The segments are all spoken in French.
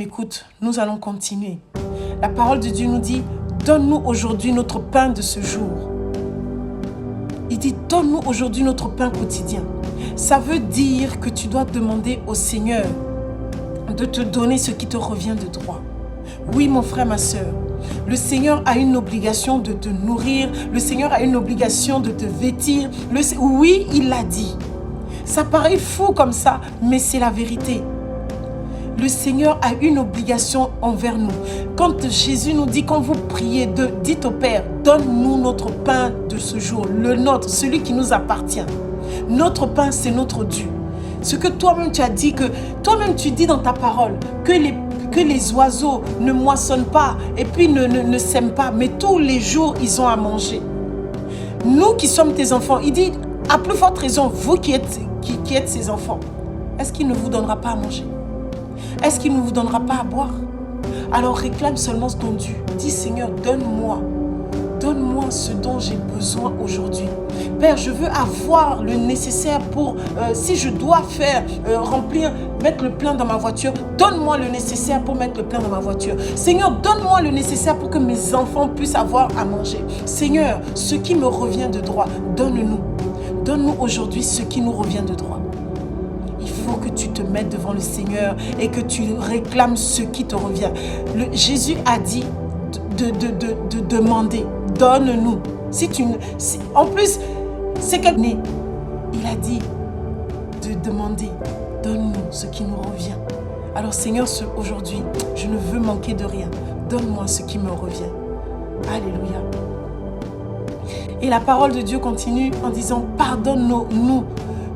m'écoutes, nous allons continuer. La parole de Dieu nous dit, donne-nous aujourd'hui notre pain de ce jour. Il dit, donne-nous aujourd'hui notre pain quotidien. Ça veut dire que tu dois demander au Seigneur de te donner ce qui te revient de droit. Oui, mon frère, ma soeur, le Seigneur a une obligation de te nourrir. Le Seigneur a une obligation de te vêtir. Oui, il l'a dit. Ça paraît fou comme ça, mais c'est la vérité. Le Seigneur a une obligation envers nous. Quand Jésus nous dit, quand vous priez, dites au Père, donne-nous notre pain de ce jour, le nôtre, celui qui nous appartient. Notre pain, c'est notre dû. Ce que toi-même tu as dit, que toi-même tu dis dans ta parole, que les oiseaux ne moissonnent pas et puis ne sèment pas, mais tous les jours, ils ont à manger. Nous qui sommes tes enfants, il dit, à plus forte raison, vous qui êtes ses enfants, est-ce qu'il ne vous donnera pas à manger? Est-ce qu'il ne vous donnera pas à boire? Alors réclame seulement ton dû. Dis Seigneur, donne-moi ce dont j'ai besoin aujourd'hui. Père, je veux avoir le nécessaire pour, si je dois faire, mettre le plein dans ma voiture, donne-moi le nécessaire pour mettre le plein dans ma voiture. Seigneur, donne-moi le nécessaire pour que mes enfants puissent avoir à manger. Seigneur, ce qui me revient de droit, donne-nous. Donne-nous aujourd'hui ce qui nous revient de droit. Il faut que tu te mettes devant le Seigneur et que tu réclames ce qui te revient. Jésus a dit de demander. Donne-nous. En plus, c'est quelqu'un. Il a dit de demander. Donne-nous ce qui nous revient. Alors Seigneur, aujourd'hui, je ne veux manquer de rien. Donne-moi ce qui me revient. Alléluia. Et la parole de Dieu continue en disant, pardonne-nous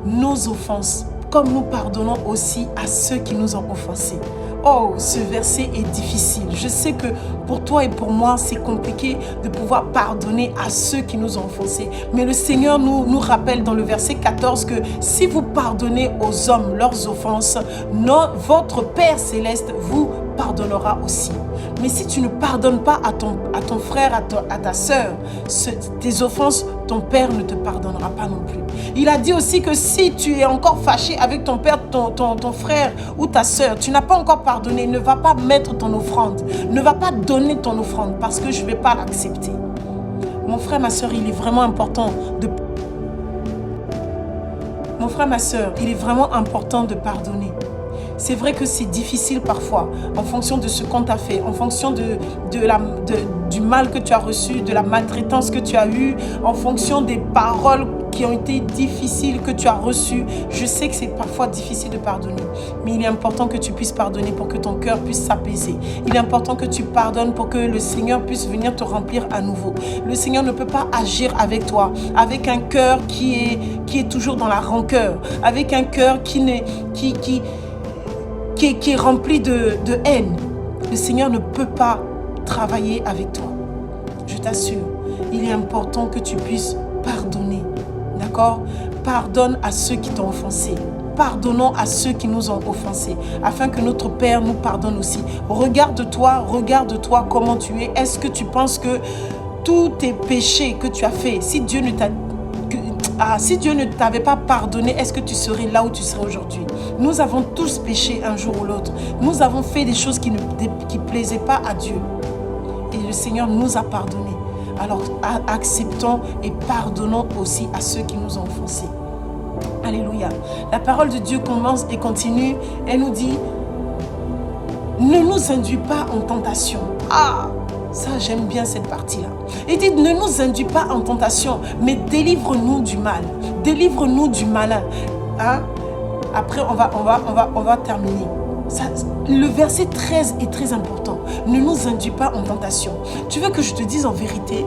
nos offenses, comme nous pardonnons aussi à ceux qui nous ont offensés. Oh, ce verset est difficile. Je sais que pour toi et pour moi, c'est compliqué de pouvoir pardonner à ceux qui nous ont offensés. Mais le Seigneur nous rappelle dans le verset 14 que si vous pardonnez aux hommes leurs offenses, votre Père Céleste vous pardonnera aussi. Mais si tu ne pardonnes pas à ton frère, à ta soeur, tes offenses, ton Père ne te pardonnera pas non plus. Il a dit aussi que si tu es encore fâché avec ton père, ton frère ou ta soeur, tu n'as pas encore pardonné, ne va pas mettre ton offrande, ne va pas donner ton offrande parce que je ne vais pas l'accepter. Mon frère, ma soeur, il est vraiment important de... Mon frère, ma soeur, il est vraiment important de pardonner. C'est vrai que c'est difficile parfois, en fonction de ce qu'on t'a fait, en fonction du mal que tu as reçu, de la maltraitance que tu as eue, en fonction des paroles qui ont été difficiles que tu as reçues. Je sais que c'est parfois difficile de pardonner, mais il est important que tu puisses pardonner pour que ton cœur puisse s'apaiser. Il est important que tu pardonnes pour que le Seigneur puisse venir te remplir à nouveau. Le Seigneur ne peut pas agir avec toi, avec un cœur qui est toujours dans la rancœur, avec un cœur qui est rempli de haine. Le Seigneur ne peut pas travailler avec toi. Je t'assure, il est important que tu puisses pardonner. D'accord? Pardonne à ceux qui t'ont offensé. Pardonnons à ceux qui nous ont offensés, afin que notre Père nous pardonne aussi. Regarde-toi comment tu es. Est-ce que tu penses que tous tes péchés que tu as fait, si Dieu ne t'avait pas pardonné, est-ce que tu serais là où tu serais aujourd'hui? Nous avons tous péché un jour ou l'autre. Nous avons fait des choses qui ne plaisaient pas à Dieu. Et le Seigneur nous a pardonné. Alors acceptons et pardonnons aussi à ceux qui nous ont offensés. Alléluia. La parole de Dieu commence et continue. Elle nous dit, ne nous induis pas en tentation. Ah! Ça, j'aime bien cette partie-là. Il dit, ne nous induis pas en tentation, mais délivre-nous du mal. Délivre-nous du malin. Hein? Après, on va terminer. Ça, le verset 13 est très important. Ne nous induis pas en tentation. Tu veux que je te dise en vérité?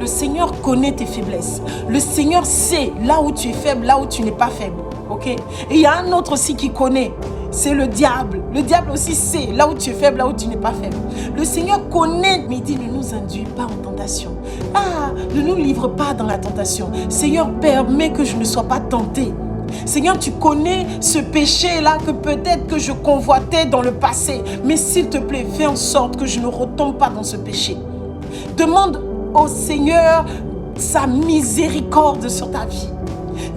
Le Seigneur connaît tes faiblesses. Le Seigneur sait là où tu es faible, là où tu n'es pas faible. Ok? Et il y a un autre aussi qui connaît. C'est le diable. Le diable aussi sait là où tu es faible, là où tu n'es pas faible. Le Seigneur connaît, mais il dit, ne nous induis pas en tentation. Ah, ne nous livre pas dans la tentation. Seigneur, permets que je ne sois pas tenté. Seigneur, tu connais ce péché-là que peut-être que je convoitais dans le passé. Mais s'il te plaît, fais en sorte que je ne retombe pas dans ce péché. Demande au Seigneur sa miséricorde sur ta vie.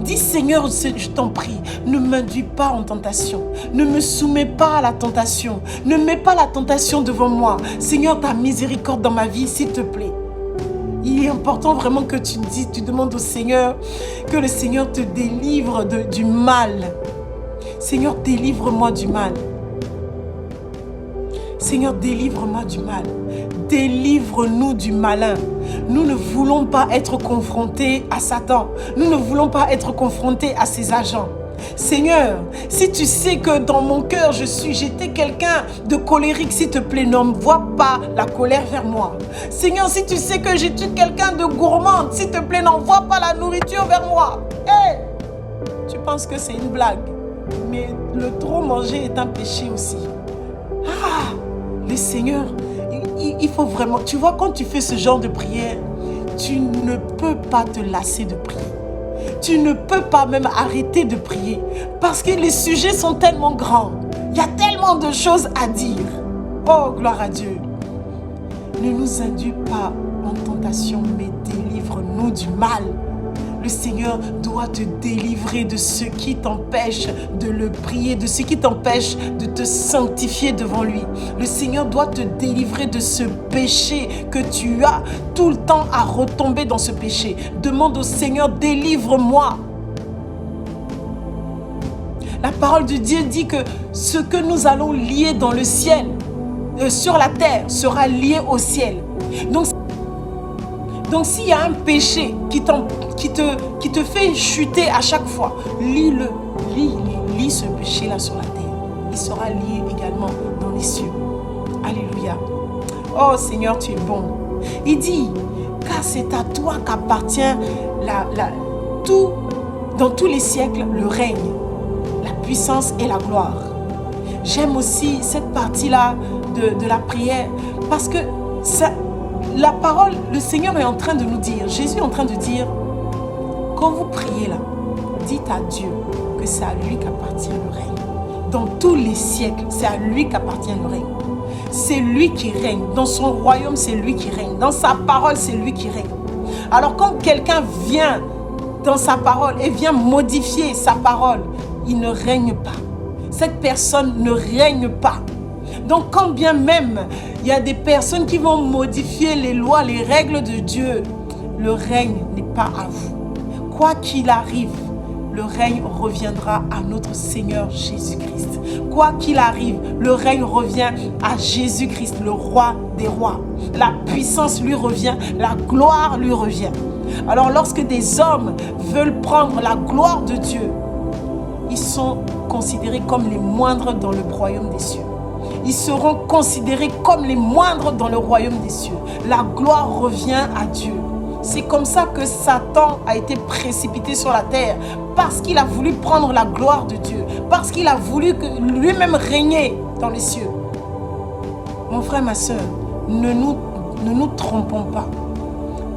Dis Seigneur, je t'en prie, ne m'induis pas en tentation. Ne me soumets pas à la tentation. Ne mets pas la tentation devant moi. Seigneur, ta miséricorde dans ma vie, s'il te plaît. Il est important vraiment que tu demandes au Seigneur, que le Seigneur te délivre du mal. Seigneur, délivre-moi du mal. Seigneur, délivre-moi du mal. Délivre-nous du malin. Nous ne voulons pas être confrontés à Satan. Nous ne voulons pas être confrontés à ses agents. Seigneur, si tu sais que dans mon cœur j'étais quelqu'un de colérique, s'il te plaît, n'envoie pas la colère vers moi. Seigneur, si tu sais que j'étais quelqu'un de gourmande, s'il te plaît, n'envoie pas la nourriture vers moi. Hey! Tu penses que c'est une blague, mais le trop manger est un péché aussi. Ah, le Seigneur, il faut vraiment, tu vois, quand tu fais ce genre de prière, tu ne peux pas te lasser de prier. Tu ne peux pas même arrêter de prier parce que les sujets sont tellement grands. Il y a tellement de choses à dire. Oh, gloire à Dieu. Ne nous induis pas en tentation, mais délivre-nous du mal. Le Seigneur doit te délivrer de ce qui t'empêche de le prier, de ce qui t'empêche de te sanctifier devant lui. Le Seigneur doit te délivrer de ce péché que tu as tout le temps à retomber dans ce péché. Demande au Seigneur, délivre-moi. La parole de Dieu dit que ce que nous allons lier dans le ciel, sur la terre, sera lié au ciel. Donc s'il y a un péché qui te fait chuter à chaque fois, lis-le. Lis ce péché-là sur la terre. Il sera lié également dans les cieux. Alléluia. Oh Seigneur, tu es bon. Il dit, car c'est à toi qu'appartient dans tous les siècles, le règne, la puissance et la gloire. J'aime aussi cette partie-là de la prière parce que la parole, le Seigneur est en train de nous dire, Jésus est en train de dire, quand vous priez là, dites à Dieu que c'est à lui qu'appartient le règne. Dans tous les siècles, c'est à lui qu'appartient le règne. C'est lui qui règne. Dans son royaume, c'est lui qui règne. Dans sa parole, c'est lui qui règne. Alors quand quelqu'un vient dans sa parole et vient modifier sa parole, il ne règne pas. Cette personne ne règne pas. Donc quand bien même il y a des personnes qui vont modifier les lois, les règles de Dieu, le règne n'est pas à vous. Quoi qu'il arrive, le règne reviendra à notre Seigneur Jésus-Christ. Quoi qu'il arrive, le règne revient à Jésus-Christ, le roi des rois. La puissance lui revient, la gloire lui revient. Alors lorsque des hommes veulent prendre la gloire de Dieu, ils sont considérés comme les moindres dans le royaume des cieux. Ils seront considérés comme les moindres dans le royaume des cieux. La gloire revient à Dieu. C'est comme ça que Satan a été précipité sur la terre, parce qu'il a voulu prendre la gloire de Dieu, parce qu'il a voulu lui-même régner dans les cieux. Mon frère, ma soeur, ne nous trompons pas.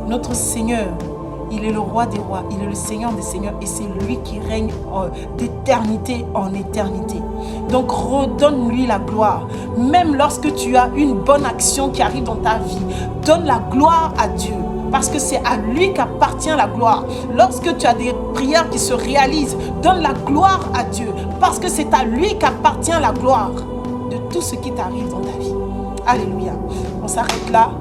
Notre Seigneur, il est le roi des rois, il est le Seigneur des seigneurs et c'est lui qui règne d'éternité en éternité. Donc redonne-lui la gloire. Même lorsque tu as une bonne action qui arrive dans ta vie, donne la gloire à Dieu parce que c'est à lui qu'appartient la gloire. Lorsque tu as des prières qui se réalisent, donne la gloire à Dieu parce que c'est à lui qu'appartient la gloire de tout ce qui t'arrive dans ta vie. Alléluia. On s'arrête là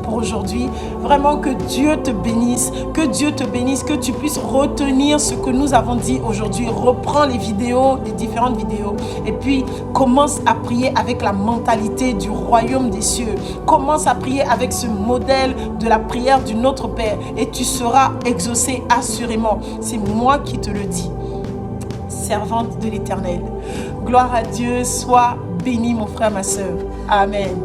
pour aujourd'hui. Vraiment que Dieu te bénisse, que tu puisses retenir ce que nous avons dit aujourd'hui. Reprends les vidéos, les différentes vidéos et puis commence à prier avec la mentalité du royaume des cieux. Commence à prier avec ce modèle de la prière du Notre Père et tu seras exaucé assurément. C'est moi qui te le dis. Servante de l'Éternel. Gloire à Dieu, sois béni mon frère, ma soeur. Amen.